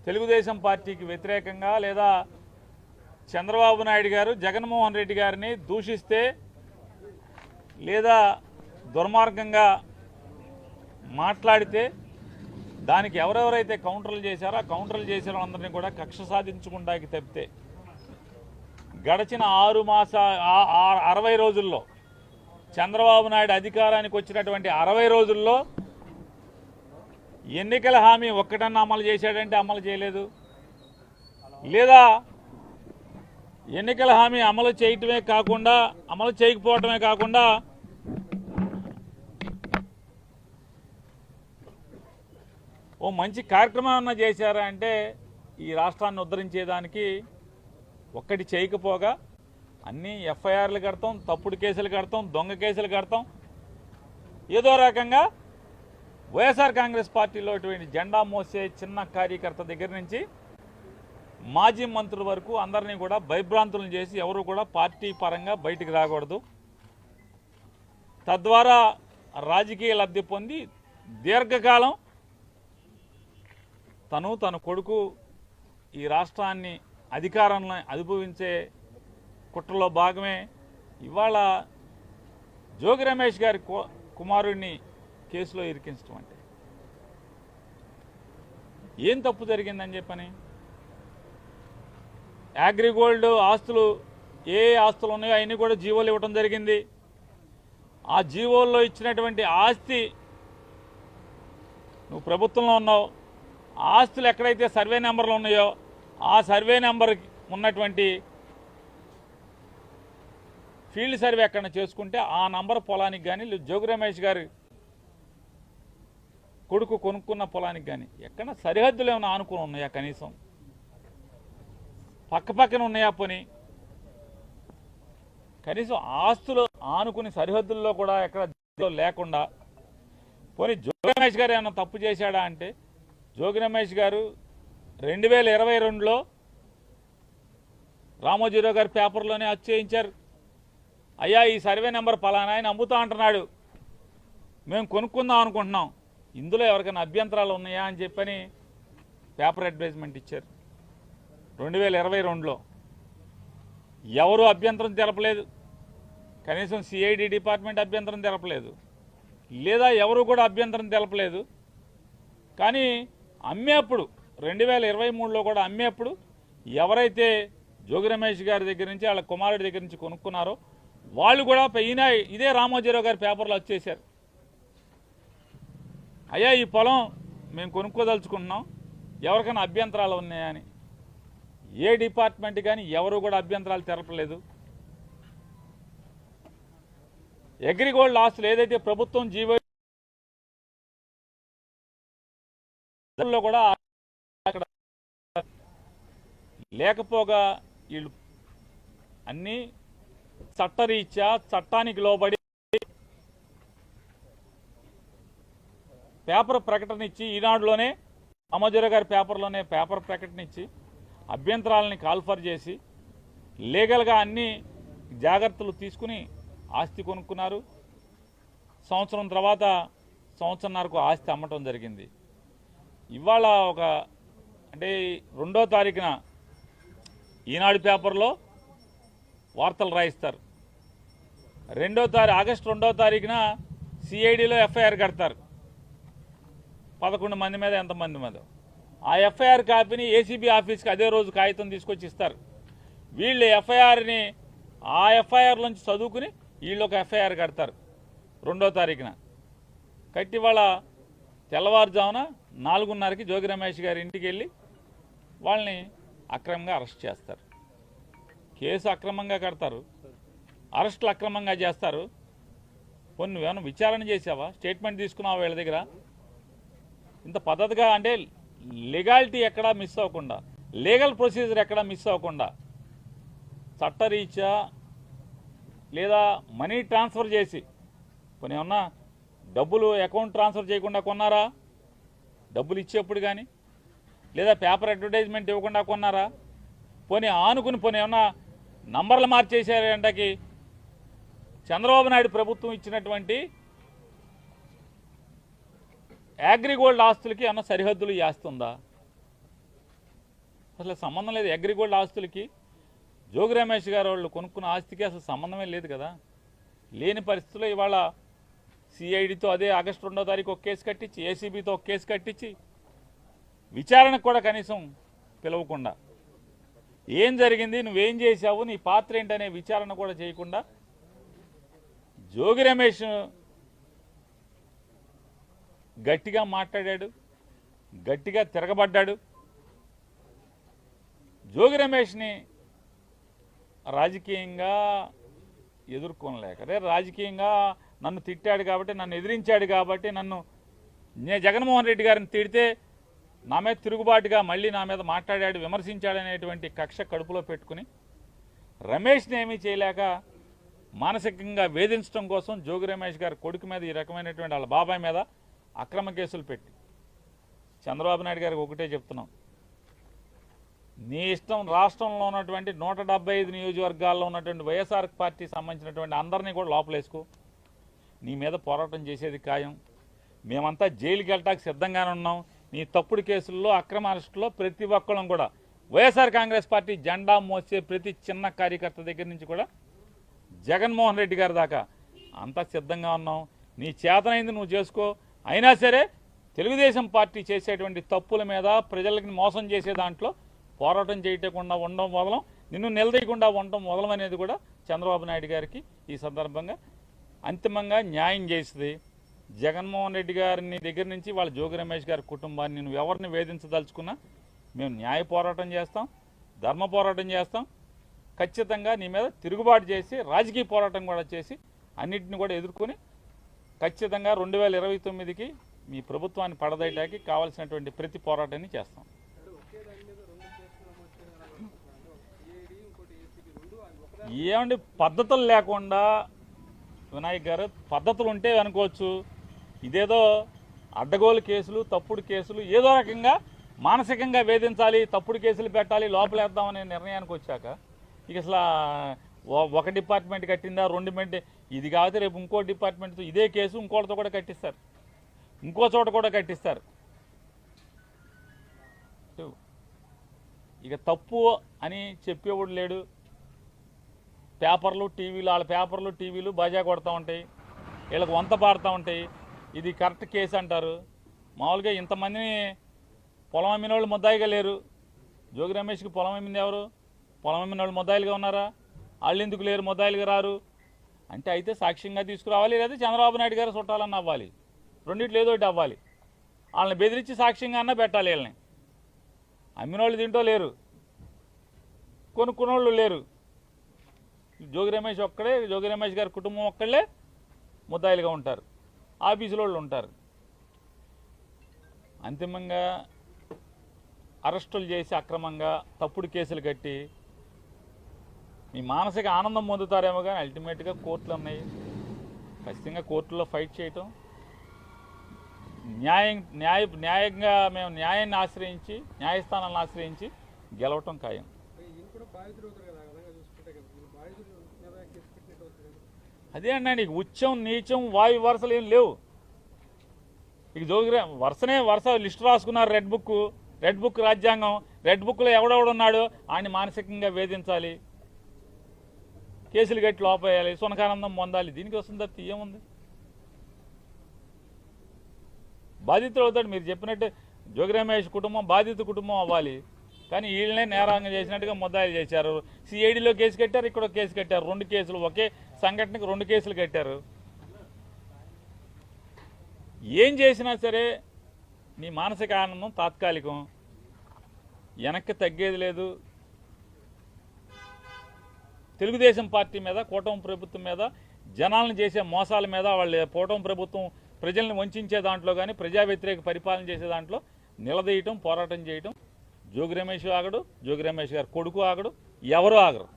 తెలుగుదేశం పార్టీకి వ్యతిరేకంగా లేదా చంద్రబాబు నాయుడు గారు జగన్మోహన్ రెడ్డి గారిని దూషిస్తే లేదా దుర్మార్గంగా మాట్లాడితే దానికి ఎవరెవరైతే కౌంటర్లు చేశారో ఆ కౌంటర్లు చేసిన వాళ్ళందరినీ కూడా కక్ష సాధించుకుంటాకి తప్పితే గడిచిన 60 రోజుల్లో చంద్రబాబు నాయుడు అధికారానికి వచ్చినటువంటి 60 రోజుల్లో ఎన్నికల హామీ ఒక్కటన్నా అమలు చేశాడంటే అమలు చేయలేదు, లేదా ఎన్నికల హామీ అమలు చేయకపోవటమే కాకుండా ఓ మంచి కార్యక్రమం ఏమన్నా చేశారా అంటే ఈ రాష్ట్రాన్ని ఉద్ధరించేదానికి ఒక్కటి చేయకపోగా అన్నీ ఎఫ్ఐఆర్లు కడతాం, తప్పుడు కేసులు కడతాం, దొంగ కేసులు కడతాం. ఏదో రకంగా వైఎస్ఆర్ కాంగ్రెస్ పార్టీలో ఇటువంటి జెండా మోసే చిన్న కార్యకర్త దగ్గర నుంచి మాజీ మంత్రుల వరకు అందరినీ కూడా భయభ్రాంతులను చేసి ఎవరు కూడా పార్టీ పరంగా బయటికి రాకూడదు, తద్వారా రాజకీయ లబ్ధి పొంది దీర్ఘకాలం తన కొడుకు ఈ రాష్ట్రాన్ని అధికారాన్ని అనుభవించే కుట్రలో భాగమే ఇవాళ జోగి రమేష్ గారి కుమారుడిని కేసులో ఇరికించడం. అంటే ఏం తప్పు జరిగిందని చెప్పని అగ్రిగోల్డ్ ఆస్తులు ఏ ఆస్తులు ఉన్నాయో అవన్నీ కూడా జీవోలు ఇవ్వడం జరిగింది. ఆ జీవోల్లో ఇచ్చినటువంటి ఆస్తి నువ్వు ప్రభుత్వంలో ఉన్నావు, ఆస్తులు ఎక్కడైతే సర్వే నెంబర్లు ఉన్నాయో ఆ సర్వే నెంబర్ ఉన్నటువంటి ఫీల్డ్ సర్వే ఎక్కడ చేసుకుంటే ఆ నంబర్ పొలానికి కానీ జోగి రమేష్ గారి కొడుకు కొనుక్కున్న పొలానికి కానీ ఎక్కడ సరిహద్దులు ఏమైనా ఆనుకుని ఉన్నాయా, కనీసం పక్కపక్కన ఉన్నాయా, పోనీ కనీసం ఆస్తులు ఆనుకుని సరిహద్దుల్లో కూడా ఎక్కడ లేకుండా పోనీ జోగి రమేష్ గారు ఏమైనా తప్పు చేశాడా అంటే జోగి రమేష్ గారు 2022లో రామోజీరావు గారి పేపర్లోనే అచ్చేయించారు. అయ్యా ఈ సర్వే నెంబర్ పలానా ఆయన అమ్ముతా అంటున్నాడు, మేము కొనుక్కుందాం అనుకుంటున్నాం, ఇందులో ఎవరికైనా అభ్యంతరాలు ఉన్నాయా అని చెప్పని పేపర్ అడ్వర్టైజ్మెంట్ ఇచ్చారు 2022లో. ఎవరు అభ్యంతరం తెలపలేదు, కనీసం సిఐడి డిపార్ట్మెంట్ అభ్యంతరం తెలపలేదు, లేదా ఎవరు కూడా అభ్యంతరం తెలపలేదు. కానీ అమ్మేప్పుడు 2023లో కూడా అమ్మేప్పుడు ఎవరైతే జోగి రమేష్ గారి దగ్గర నుంచి వాళ్ళ కుమారుడి దగ్గర నుంచి కొనుక్కున్నారో వాళ్ళు కూడా ఇదే రామోజీరావు గారి పేపర్లో వచ్చేసారు. అయ్యా ఈ పొలం మేము కొనుక్కోదలుచుకుంటున్నాం, ఎవరికైనా అభ్యంతరాలు ఉన్నాయా అని. ఏ డిపార్ట్మెంట్ కానీ ఎవరు కూడా అభ్యంతరాలు తెలపలేదు. అగ్రిగోల్డ్ ఆస్తులు ఏదైతే ప్రభుత్వం జీవో కూడా అక్కడ లేకపోగా వీళ్ళు అన్నీ చట్టరీత్యా చట్టానికి లోబడి పేపర్ ప్రకటన ఇచ్చి ఈనాడులోనే రామోజీరావు గారి పేపర్లోనే పేపర్ ప్రకటన ఇచ్చి అభ్యంతరాలని కాల్ఫర్ చేసి లీగల్గా అన్ని జాగ్రత్తలు తీసుకుని ఆస్తి కొనుక్కున్నారు. సంవత్సరం తర్వాత సంవత్సరంన్నరకు ఆస్తి అమ్మటం జరిగింది. ఇవాళ అంటే 2వ తారీఖున ఈనాడు పేపర్లో వార్తలు రాయిస్తారు, ఆగస్టు 2వ తారీఖున సిఐడిలో ఎఫ్ఐఆర్ కడతారు 11 మంది మీద ఎంతమంది మీద. ఆ ఎఫ్ఐఆర్ కాపీని ఏసీబీ ఆఫీస్కి అదే రోజు కాగితం తీసుకొచ్చి ఇస్తారు. వీళ్ళు ఎఫ్ఐఆర్ని ఆ ఎఫ్ఐఆర్ నుంచి చదువుకుని వీళ్ళు ఒక ఎఫ్ఐఆర్ కడతారు 2వ తారీఖున. కట్టి వాళ్ళ తెల్లవారుజామున 4:30కి జోగి రమేష్ గారి ఇంటికి వెళ్ళి వాళ్ళని అక్రమంగా అరెస్ట్ చేస్తారు. కేసు అక్రమంగా కడతారు, అరెస్టులు అక్రమంగా చేస్తారు. కొన్ని నువ్వేమైనా విచారణ చేసావా, స్టేట్మెంట్ తీసుకున్నావా వీళ్ళ దగ్గర? ఇంత పద్ధతిగా అంటే లీగాలిటీ ఎక్కడా మిస్ అవ్వకుండా, లీగల్ ప్రొసీజర్ ఎక్కడా మిస్ అవ్వకుండా చట్టరీత్యా లేదా మనీ ట్రాన్స్ఫర్ చేసి కొన్ని ఏమన్నా డబ్బులు అకౌంట్ ట్రాన్స్ఫర్ చేయకుండా కొన్నారా, డబ్బులు ఇచ్చేప్పుడు కానీ, లేదా పేపర్ అడ్వర్టైజ్మెంట్ ఇవ్వకుండా కొన్నారా, పోనీ ఆనుకుని పోనీ ఏమన్నా నంబర్లు మార్చేసారంటకి చంద్రబాబు నాయుడు ప్రభుత్వం ఇచ్చినటువంటి అగ్రిగోల్డ్ ఆస్తులకి ఏమన్నా సరిహద్దులు చేస్తుందా? అసలు సంబంధం లేదు. అగ్రిగోల్డ్ ఆస్తులకి జోగి రమేష్ గారు వాళ్ళు కొనుక్కున్న ఆస్తికి అసలు సంబంధమే లేదు కదా. లేని పరిస్థితుల్లో ఇవాళ సిఐడితో అదే ఆగస్టు 2వ తారీఖు ఒక కేసు కట్టించి, ఏసీబీతో ఒక కేసు కట్టించి, విచారణకు కూడా కనీసం పిలవకుండా ఏం జరిగింది, నువ్వేం చేశావు, నీ పాత్ర ఏంటనే విచారణ కూడా చేయకుండా జోగి రమేష్ గట్టిగా మాట్లాడాడు, గట్టిగా తిరగబడ్డాడు. జోగి రమేష్ని రాజకీయంగా ఎదుర్కొనలేక, రాజకీయంగా నన్ను తిట్టాడు కాబట్టి, నన్ను ఎదిరించాడు కాబట్టి, నేను జగన్మోహన్ రెడ్డి గారిని తిడితే నా మీద తిరుగుబాటుగా మళ్ళీ నా మీద మాట్లాడాడు, విమర్శించాడనేటువంటి కక్ష కడుపులో పెట్టుకుని రమేష్ని ఏమీ చేయలేక మానసికంగా వేధించడం కోసం జోగి రమేష్ గారి కొడుకు మీద ఈ రకమైనటువంటి వాళ్ళ బాబాయ్ మీద అక్రమ కేసులు పెట్టి, చంద్రబాబు నాయుడు గారికి ఒకటే చెప్తున్నాం, నీ ఇష్టం రాష్ట్రంలో ఉన్నటువంటి 175 నియోజకవర్గాల్లో ఉన్నటువంటి వైఎస్ఆర్ పార్టీకి సంబంధించినటువంటి అందరినీ కూడా లోపలేసుకో, నీ మీద పోరాటం చేసేది ఖాయం. మేమంతా జైలుకి వెళ్ళటానికి సిద్ధంగానే ఉన్నాం. నీ తప్పుడు కేసుల్లో, అక్రమ అరెస్టులో ప్రతి ఒక్కళ్ళం కూడా వైఎస్ఆర్ కాంగ్రెస్ పార్టీ జెండా మోసే ప్రతి చిన్న కార్యకర్త దగ్గర నుంచి కూడా జగన్మోహన్ రెడ్డి గారి దాకా అంతా సిద్ధంగా ఉన్నాం. నీ చేతనైంది నువ్వు చేసుకో. అయినా సరే తెలుగుదేశం పార్టీ చేసేటువంటి తప్పుల మీద, ప్రజలకి మోసం చేసే దాంట్లో పోరాటం చేయకుండా ఉండడం మొదలం, నిన్ను నిలదీయకుండా ఉండడం మొదలం అనేది కూడా చంద్రబాబు నాయుడు గారికి ఈ సందర్భంగా అంతిమంగా న్యాయం చేస్తుంది. జగన్మోహన్ రెడ్డి గారిని దగ్గర నుంచి వాళ్ళ జోగి రమేష్ గారి కుటుంబాన్ని నువ్వు ఎవరిని వేధించదలుచుకున్నా మేము న్యాయ పోరాటం చేస్తాం, ధర్మ పోరాటం చేస్తాం. ఖచ్చితంగా నీ మీద తిరుగుబాటు చేసి, రాజకీయ పోరాటం కూడా చేసి, అన్నింటిని కూడా ఎదుర్కొని ఖచ్చితంగా 2029కి మీ ప్రభుత్వాన్ని పడదయటానికి కావాల్సినటువంటి ప్రతి పోరాటాన్ని చేస్తాం. ఏమండి పద్ధతులు లేకుండా, వినాయక్ గారు పద్ధతులు ఉంటే అనుకోవచ్చు, ఇదేదో అడ్డగోలు కేసులు, తప్పుడు కేసులు, ఏదో రకంగా మానసికంగా వేధించాలి, తప్పుడు కేసులు పెట్టాలి, లోపలేద్దామనే నిర్ణయానికి వచ్చాక ఇక అసలు ఒక డిపార్ట్మెంట్ కట్టిందా, 2 డిపార్ట్మెంట్, ఇది కాకపోతే రేపు ఇంకో డిపార్ట్మెంట్తో ఇదే కేసు ఇంకోటితో కూడా కట్టిస్తారు, ఇంకో చోట కూడా కట్టిస్తారు. ఇక తప్పు అని చెప్పేవాడు లేడు. పేపర్లు, టీవీలు, వాళ్ళ పేపర్లు, టీవీలు బాజా కొడతా ఉంటాయి, వీళ్ళకి వంత పాడుతూ ఉంటాయి. ఇది కరెక్ట్ కేసు అంటారు. మామూలుగా ఇంతమందిని పొలం అమ్మిన వాళ్ళు ముద్దాయిగా లేరు. జోగి రమేష్కి పొలం అమ్మింది ఎవరు? పొలం అమ్మిన వాళ్ళు ముద్దాయిలుగా ఉన్నారా? వాళ్ళు ఎందుకు లేరు, ముద్దాయిలుగా రారు అంటే? అయితే సాక్ష్యంగా తీసుకురావాలి, లేదా చంద్రబాబు నాయుడు గారు చుట్టాలన్న అవ్వాలి, రెండిట్లో ఏదో ఒకటి అవ్వాలి. వాళ్ళని బెదిరించి సాక్ష్యంగా అన్నా పెట్టాలి. వీళ్ళని అమ్మిన వాళ్ళు దీంట్లో లేరు, కొనుక్కున్నోళ్ళు లేరు. జోగి రమేష్ ఒక్కడే, జోగి రమేష్ గారి కుటుంబం ఒక్కళ్ళే ముద్దాయిలుగా ఉంటారు, ఆఫీసులో వాళ్ళు ఉంటారు. అంతిమంగా అరెస్టులు చేసి అక్రమంగా తప్పుడు కేసులు కట్టి మీ మానసిక ఆనందం పొందుతారేమో, కానీ అల్టిమేట్గా కోర్టులు ఉన్నాయి. ఖచ్చితంగా కోర్టుల్లో ఫైట్ చేయటం, న్యాయంగా మేము న్యాయాన్ని ఆశ్రయించి, న్యాయస్థానాలను ఆశ్రయించి గెలవటం ఖాయం. అదే అన్నా, నీకు ఉచ్చం, నీచం, వాయు వరుసలు ఏం లేవు. ఇక జోగి వరుస లిస్టు రాసుకున్నారు. రెడ్ బుక్ రాజ్యాంగం, రెడ్ బుక్లో ఎవడెవడున్నాడు ఆయన్ని మానసికంగా వేధించాలి, కేసులు కట్టి లోపేయాలి, సునకానందం పొందాలి. దీనికి వస్తుంది తప్ప ఏముంది? బాధితులు అవుతాడు. మీరు చెప్పినట్టు జోగి రమేష్ కుటుంబం బాధిత కుటుంబం అవ్వాలి, కానీ వీళ్ళనే నేరాంగం చేసినట్టుగా ముద్దాయిలు చేశారు. సిఐడిలో కేసు కట్టారు, ఇక్కడ కేసు కట్టారు, 2 కేసులు, ఒకే సంఘటనకు 2 కేసులు కట్టారు. ఏం చేసినా సరే నీ మానసిక ఆనందం తాత్కాలికం, వెనక్కి తగ్గేది లేదు. తెలుగుదేశం పార్టీ మీద, కూటమి ప్రభుత్వం మీద, జనాలను చేసే మోసాల మీద, వాళ్ళ కూటమి ప్రభుత్వం ప్రజల్ని వంచే దాంట్లో కానీ, ప్రజా వ్యతిరేక పరిపాలన చేసే దాంట్లో నిలదీయటం, పోరాటం చేయటం జోగి రమేష్ ఆగడు, జోగి రమేష్ గారు కొడుకు ఆగడు, ఎవరు ఆగరు.